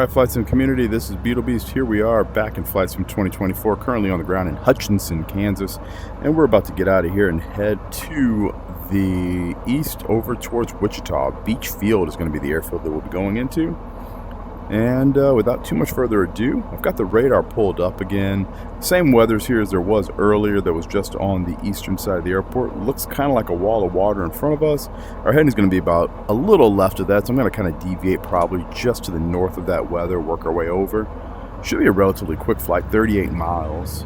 Alright, Flight Sim community, this is Beetle Beast. Here we are back in Flight Sim 2024, currently on the ground in Hutchinson, Kansas. And we're about to get out of here and head to the east over towards Wichita. Beach Field is going to be the airfield that we'll be going into. And without too much further ado, I've got the radar pulled up again. Same weathers here as there was earlier that was just on the eastern side of the airport. Looks kind of like a wall of water in front of us. Our heading is going to be about a little left of that, so I'm going to kind of deviate probably just to the north of that weather, work our way over. Should be a relatively quick flight, 38 miles.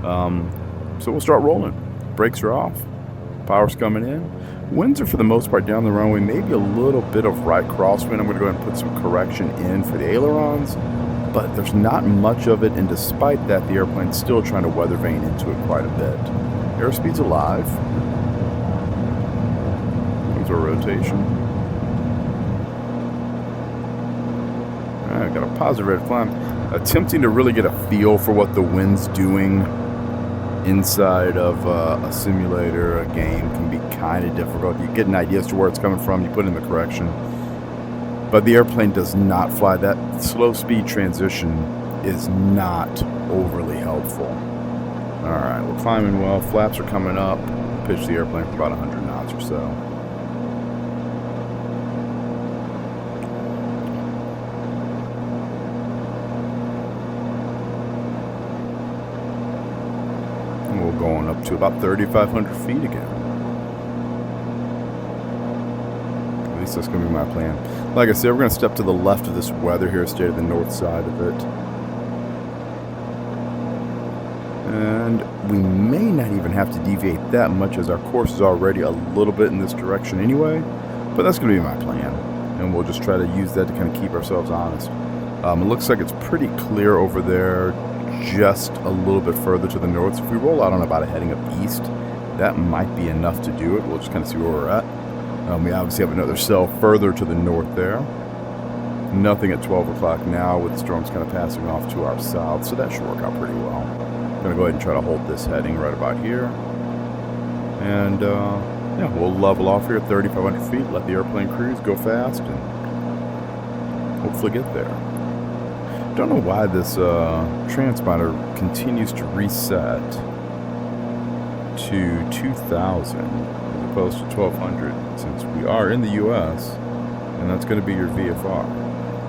So we'll start rolling. Brakes are off. Power's coming in. Winds are for the most part down the runway, maybe a little bit of right crosswind. I'm going to go ahead and put some correction in for the ailerons, but there's not much of it, and despite that, the airplane's still trying to weather vane into it quite a bit. Airspeed's alive. There's our rotation. Alright, got a positive red flag. Attempting to really get a feel for what the wind's doing inside of a simulator, a game, can be kind of difficult. You get an idea as to where it's coming from, you put in the correction, but the airplane does not fly. That slow speed transition is not overly helpful. Alright, we're climbing well, flaps are coming up, pitch the airplane for about 100 knots or so. We're going up to about 3,500 feet again. At least that's going to be my plan. Like I said, we're going to step to the left of this weather here, stay to the north side of it. And we may not even have to deviate that much, as our course is already a little bit in this direction anyway. But that's going to be my plan. And we'll just try to use that to kind of keep ourselves honest. It looks like it's pretty clear over there, just a little bit further to the north. So if we roll out on about a heading up east, that might be enough to do it. We'll just kind of see where we're at. We obviously have another cell further to the north there. Nothing at 12 o'clock now, with the storms kind of passing off to our south, so that should work out pretty well. I'm going to go ahead and try to hold this heading right about here. And yeah, we'll level off here at 3,500 feet, let the airplane cruise, go fast, and hopefully get there. Don't know why this transponder continues to reset to 2,000 as opposed to 1,200, since we are in the US, and that's going to be your VFR.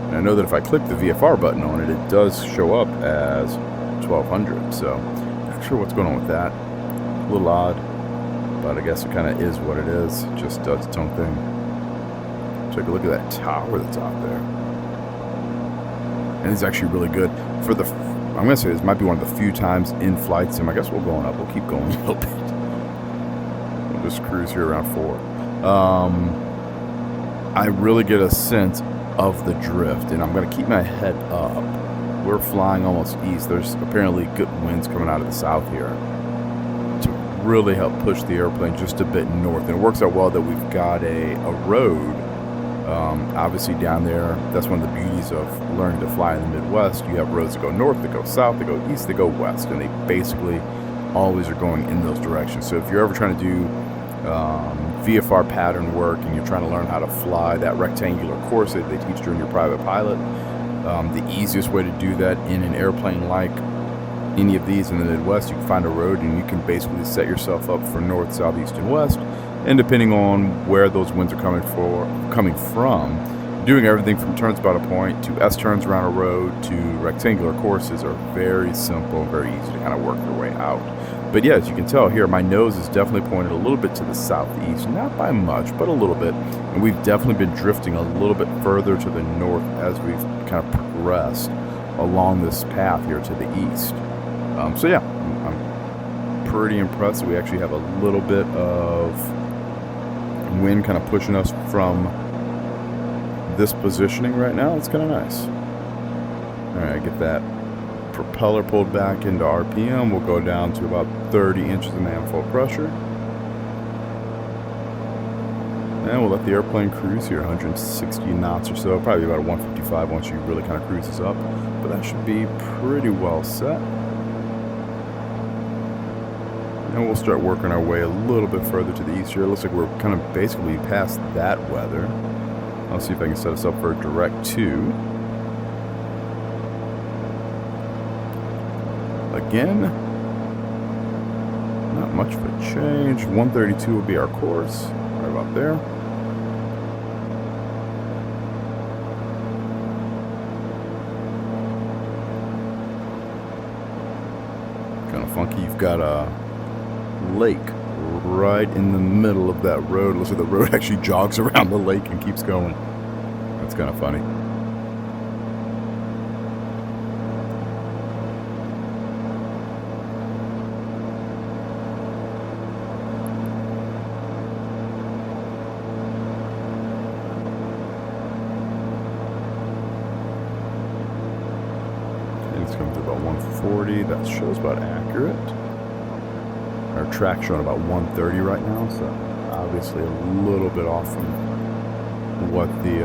And I know that if I click the VFR button on it, it does show up as 1,200, so not sure what's going on with that. A little odd, but I guess it kind of is what it is. It just does its own thing. Take a look at that tower that's out there. And it's actually really good for the, I'm going to say this might be one of the few times in Flight Sim. I guess we're going up. We'll keep going a little bit. We'll just cruise here around 4. I really get a sense of the drift, and I'm going to keep my head up. We're flying almost east. There's apparently good winds coming out of the south here to really help push the airplane just a bit north. And it works out well that we've got a road. Obviously down there, that's one of the beauties of learning to fly in the Midwest. You have roads that go north, that go south, that go east, that go west, and they basically always are going in those directions. So if you're ever trying to do VFR pattern work and you're trying to learn how to fly that rectangular course that they teach during your private pilot, the easiest way to do that in an airplane like any of these in the Midwest, you can find a road and you can basically set yourself up for north, south, east, and west. And depending on where those winds are coming from, doing everything from turns about a point to S-turns around a road to rectangular courses are very simple, very easy to kind of work your way out. But yeah, as you can tell here, my nose is definitely pointed a little bit to the southeast, not by much, but a little bit. And we've definitely been drifting a little bit further to the north as we've kind of progressed along this path here to the east. So yeah, I'm pretty impressed. We actually have a little bit of wind kind of pushing us from this positioning right now. It's kind of nice. Alright, get that propeller pulled back into RPM. We'll go down to about 30 inches of manifold pressure. And we'll let the airplane cruise here, 160 knots or so, probably about 155 once you really kind of cruises up. But that should be pretty well set. And we'll start working our way a little bit further to the east here. It looks like we're kind of basically past that weather. I'll see if I can set us up for a direct 2. again. Not much of a change. 132 will be our course. Right about there. Kind of funky. You've got a lake right in the middle of that road. Looks like the road actually jogs around the lake and keeps going. That's kind of funny. It's coming to about 140. That shows about accurate. Our track's showing about 130 right now, so obviously a little bit off from what the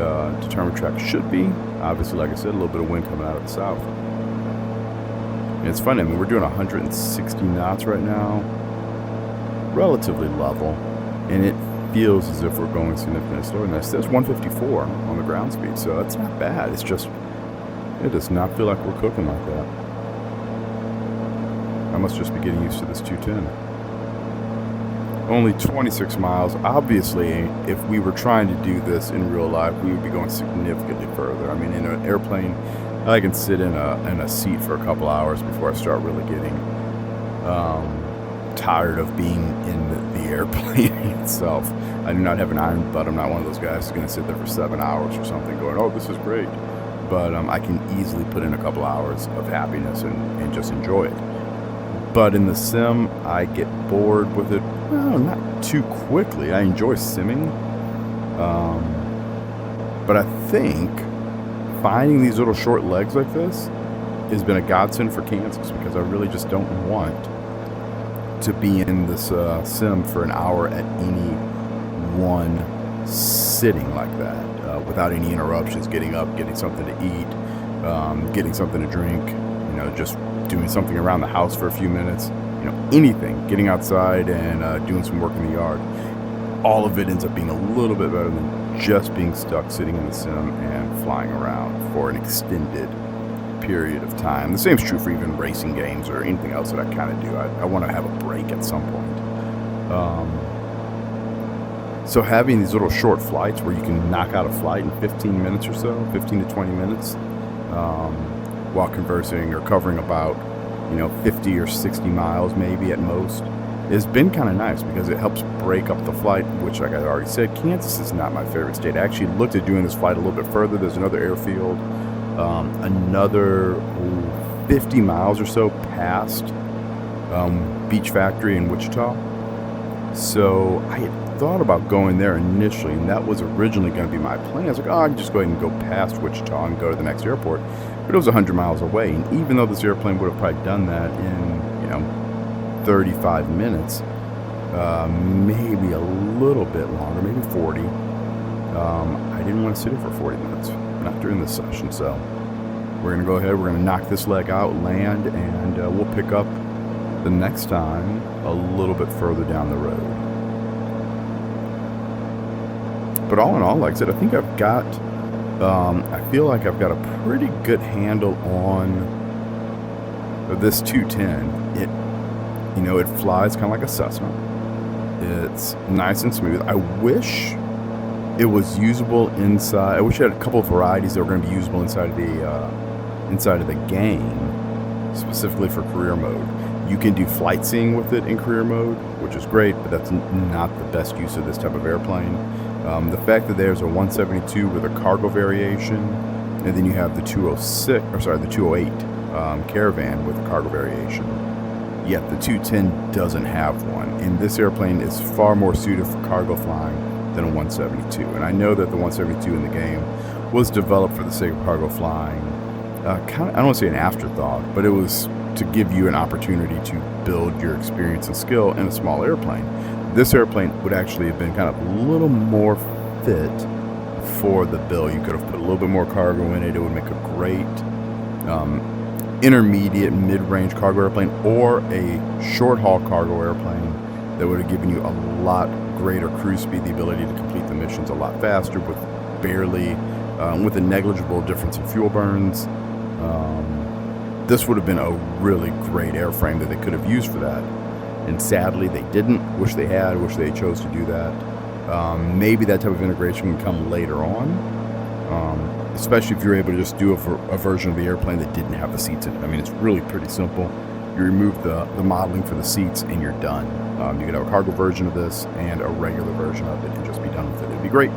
determined track should be. Obviously, like I said, a little bit of wind coming out of the south. And it's funny, I mean, we're doing 160 knots right now, relatively level, and it feels as if we're going significantly slower than this. There's 154 on the ground speed, so that's not bad. It's just, it does not feel like we're cooking like that. I must just be getting used to this 210. Only 26 miles. Obviously, if we were trying to do this in real life, we would be going significantly further. I mean, in an airplane, I can sit in a seat for a couple hours before I start really getting tired of being in the airplane itself. I do not have an iron butt. I'm not one of those guys who's going to sit there for 7 hours or something going, oh, this is great. But I can easily put in a couple hours of happiness and just enjoy it. But in the sim, I get bored with it. Well, not too quickly. I enjoy simming. But I think finding these little short legs like this has been a godsend for Kansas, because I really just don't want to be in this sim for an hour at any one sitting like that, without any interruptions, getting up, getting something to eat, getting something to drink, just doing something around the house for a few minutes, anything, getting outside and doing some work in the yard. All of it ends up being a little bit better than just being stuck sitting in the sim and flying around for an extended period of time. The same is true for even racing games or anything else that I kind of do. I want to have a break at some point. So having these little short flights where you can knock out a flight in 15 minutes or so, 15 to 20 minutes, while conversing or covering about 50 or 60 miles maybe at most, has been kind of nice, because it helps break up the flight, which, like I already said, Kansas is not my favorite state. I actually looked at doing this flight a little bit further. There's another airfield, another 50 miles or so past Beach Factory in Wichita. So I had thought about going there initially, and that was originally going to be my plan. I was like, I can just go ahead and go past Wichita and go to the next airport. But it was 100 miles away, and even though this airplane would have probably done that in 35 minutes, maybe a little bit longer, maybe 40, I didn't want to sit here for 40 minutes, not during this session. So we're going to go ahead, we're going to knock this leg out, land, and we'll pick up the next time a little bit further down the road. But all in all, like I said, I think I've got, I feel like I've got a pretty good handle on this 210. It flies kind of like a Cessna. It's nice and smooth. I wish it was usable inside. I wish it had a couple of varieties that were going to be usable inside of the game, specifically for career mode. You can do flight seeing with it in career mode, which is great, but that's not the best use of this type of airplane. The fact that there's a 172 with a cargo variation, and then you have the 208 Caravan with a cargo variation. Yet the 210 doesn't have one, and this airplane is far more suited for cargo flying than a 172. And I know that the 172 in the game was developed for the sake of cargo flying. I don't want to say an afterthought, but it was to give you an opportunity to build your experience and skill in a small airplane. This airplane would actually have been kind of a little more fit for the bill. You could have put a little bit more cargo in it. It would make a great intermediate mid-range cargo airplane, or a short-haul cargo airplane that would have given you a lot greater cruise speed, the ability to complete the missions a lot faster with with a negligible difference in fuel burns. This would have been a really great airframe that they could have used for that. And sadly, they didn't. Wish they had. Wish they chose to do that. Maybe that type of integration can come later on, especially if you're able to just do a version of the airplane that didn't have the seats in it. I mean, it's really pretty simple. You remove the modeling for the seats and you're done. You could have a cargo version of this and a regular version of it and just be done with it. It'd be great.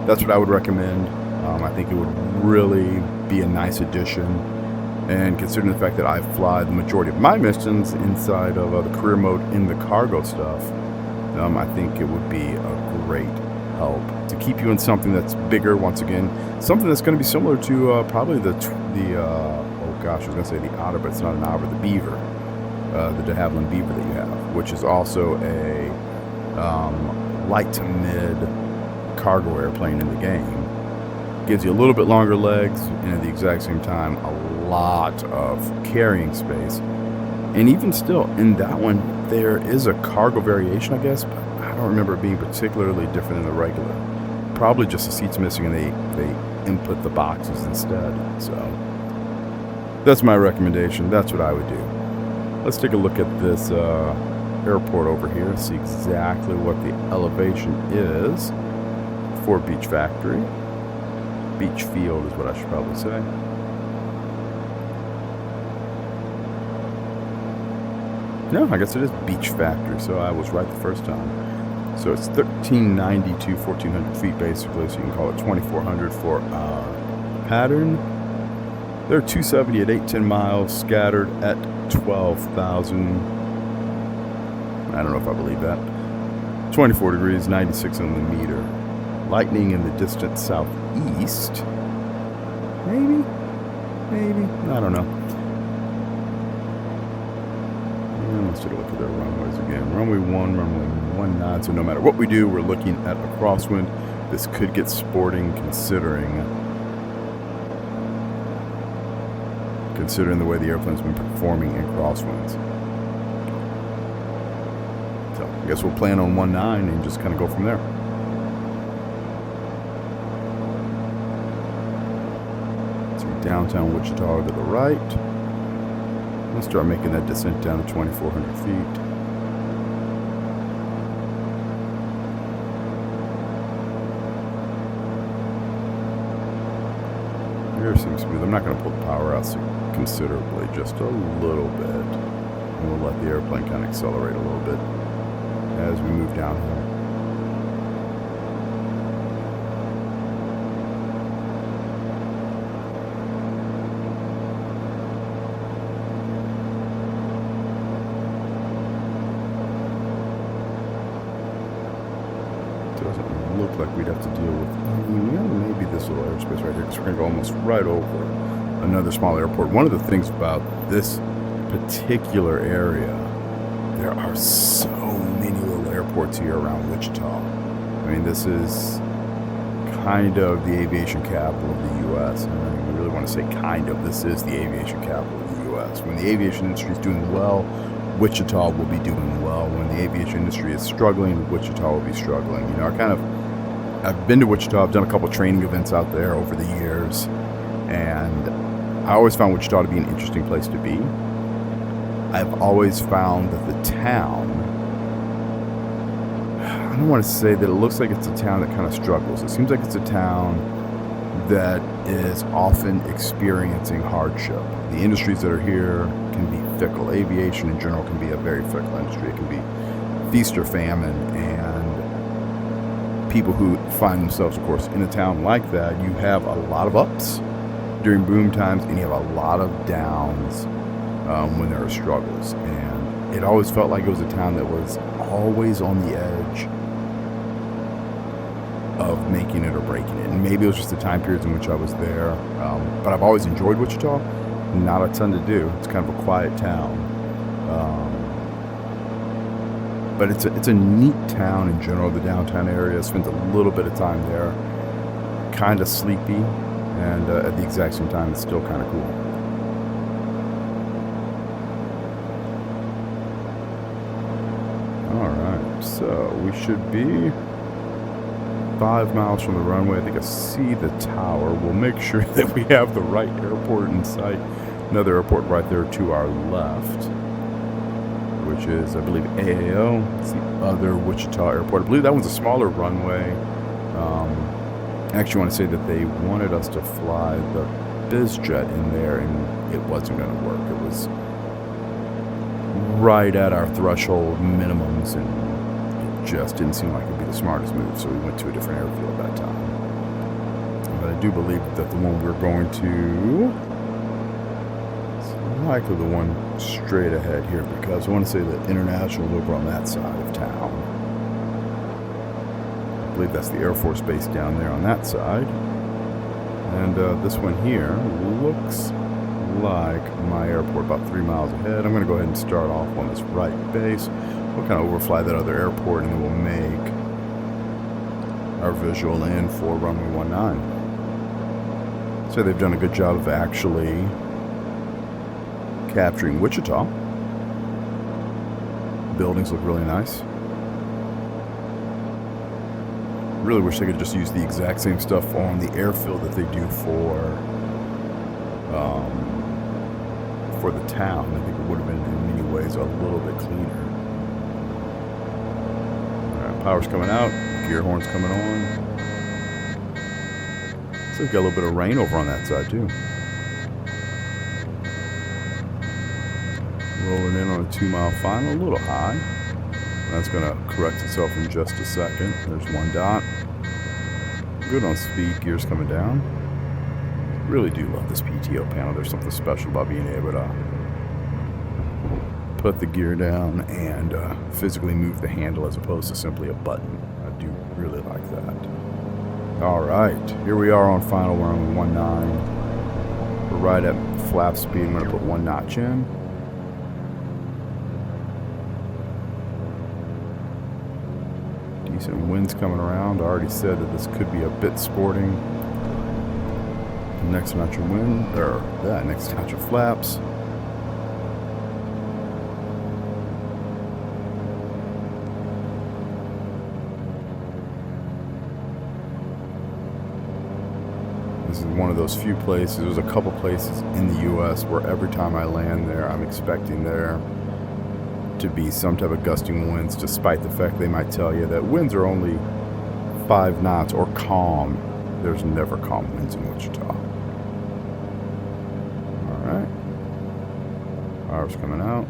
That's what I would recommend. I think it would really be a nice addition. And considering the fact that I fly the majority of my missions inside of the career mode in the cargo stuff, I think it would be a great help to keep you in something that's bigger. Once again, something that's going to be similar to probably the oh gosh, I was going to say the otter, but it's not an otter, the beaver, the de Havilland Beaver that you have, which is also a light to mid cargo airplane in the game. Gives you a little bit longer legs and at the exact same time a lot of carrying space. And even still, in that one, there is a cargo variation, I guess, but I don't remember it being particularly different than the regular. Probably just the seats missing and they input the boxes instead. So that's my recommendation. That's what I would do. Let's take a look at this airport over here and see exactly what the elevation is for Beach Factory. Beach Field is what I should probably say. No, I guess it is Beach Factory, so I was right the first time. So it's 1,392, 1,400 feet basically, so you can call it 2,400 for pattern. They're 270 at 810 miles, scattered at 12,000. I don't know if I believe that. 24 degrees, 96 on the meter. Lightning in the distant southeast. Maybe? I don't know. Let's take a look at their runways again. Runway 1, runway 19. So no matter what we do, we're looking at a crosswind. This could get sporting considering the way the airplane's been performing in crosswinds. So I guess we'll plan on 19 and just kind of go from there. So downtown Wichita to the right. Let's start making that descent down to 2,400 feet. Air seems smooth. I'm not going to pull the power out considerably, just a little bit. And we'll let the airplane kind of accelerate a little bit as we move downhill. Doesn't look like we'd have to deal with maybe this little airspace right here, because we're going to go almost right over another small airport. One of the things about this particular area, there are so many little airports here around Wichita. I mean, this is kind of the aviation capital of the U.S. I mean, we really want to say kind of. This is the aviation capital of the U.S. When the aviation industry is doing well, Wichita will be doing well. When the aviation industry is struggling, Wichita will be struggling. You know, I've been to Wichita. I've done a couple training events out there over the years, and I always found Wichita to be an interesting place to be. I've always found that the town, I don't want to say that it looks like it's a town that kind of struggles. It seems like it's a town that is often experiencing hardship. The industries that are here can be fickle. Aviation in general can be a very fickle industry. It can be feast or famine, and people who find themselves, of course, in a town like that, you have a lot of ups during boom times, and you have a lot of downs when there are struggles. And it always felt like it was a town that was always on the edge of making it or breaking it. And maybe it was just the time periods in which I was there. But I've always enjoyed Wichita. Not a ton to do. It's kind of a quiet town. But it's a neat town in general. The downtown area, I spent a little bit of time there. Kind of sleepy, and at the exact same time, it's still kind of cool. All right, so we should be 5 miles from the runway. I think I see the tower. We'll make sure that we have the right airport in sight. Another airport right there to our left, which is, I believe, AAO. It's the other Wichita airport. I believe that one's a smaller runway. I actually want to say that they wanted us to fly the BizJet in there, and it wasn't going to work. It was right at our threshold minimums, and it just didn't seem like it would be the smartest move, so we went to a different airfield at that time. But I do believe that the one we're going to is likely the one straight ahead here, because I want to say that International over on that side of town. I believe that's the Air Force Base down there on that side. And this one here looks like my airport, about 3 miles ahead. I'm going to go ahead and start off on this right base. We'll kind of overfly that other airport, and then we'll make our visual in for runway 19. So they've done a good job of actually capturing Wichita. Buildings look really nice. Really wish they could just use the exact same stuff on the airfield that they do for the town. I think it would have been in many ways a little bit cleaner. Alright, power's coming out, gear horn's coming on. So we've got a little bit of rain over on that side too. Rolling in on a 2 mile final, a little high. That's going to correct itself in just a second. There's one dot. Good on speed. Gears coming down. Really do love this PTO panel. There's something special about being able to put the gear down and physically move the handle as opposed to simply a button. I do really like that. All right. Here we are on final. We're on 19. We're right at flap speed. I'm going to put 1 notch in. Decent winds coming around. I already said that this could be a bit sporting. Next notch of wind, or that next notch of flaps. This is one of those few places. There's a couple places in the U.S. where every time I land there, I'm expecting there to be some type of gusting winds, despite the fact they might tell you that winds are only 5 knots or calm. There's never calm winds in Wichita. All right. Power's coming out.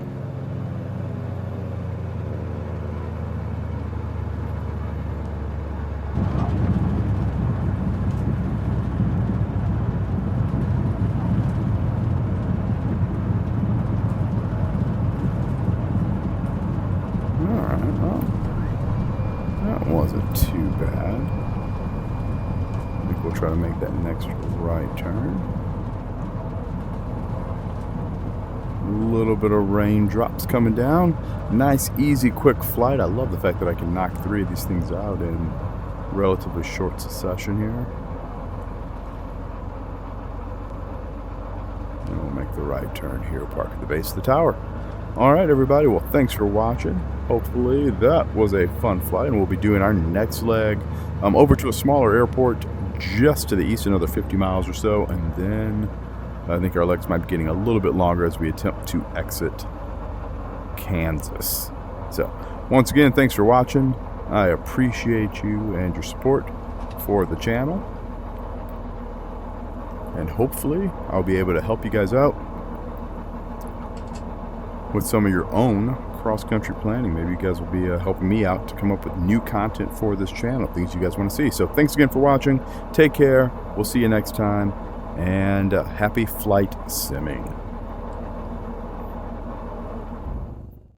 Wasn't too bad. I think we'll try to make that next right turn. A little bit of raindrops coming down. Nice, easy, quick flight. I love the fact that I can knock 3 of these things out in relatively short succession here. And we'll make the right turn here, park at the base of the tower. All right, everybody. Well, thanks for watching. Hopefully that was a fun flight, and we'll be doing our next leg over to a smaller airport just to the east, another 50 miles or so, and then I think our legs might be getting a little bit longer as we attempt to exit Kansas. So, once again, thanks for watching. I appreciate you and your support for the channel, and hopefully I'll be able to help you guys out with some of your own cross-country planning. Maybe you guys will be helping me out to come up with new content for this channel, things you guys want to see. So thanks again for watching. Take care. We'll see you next time, and happy flight simming.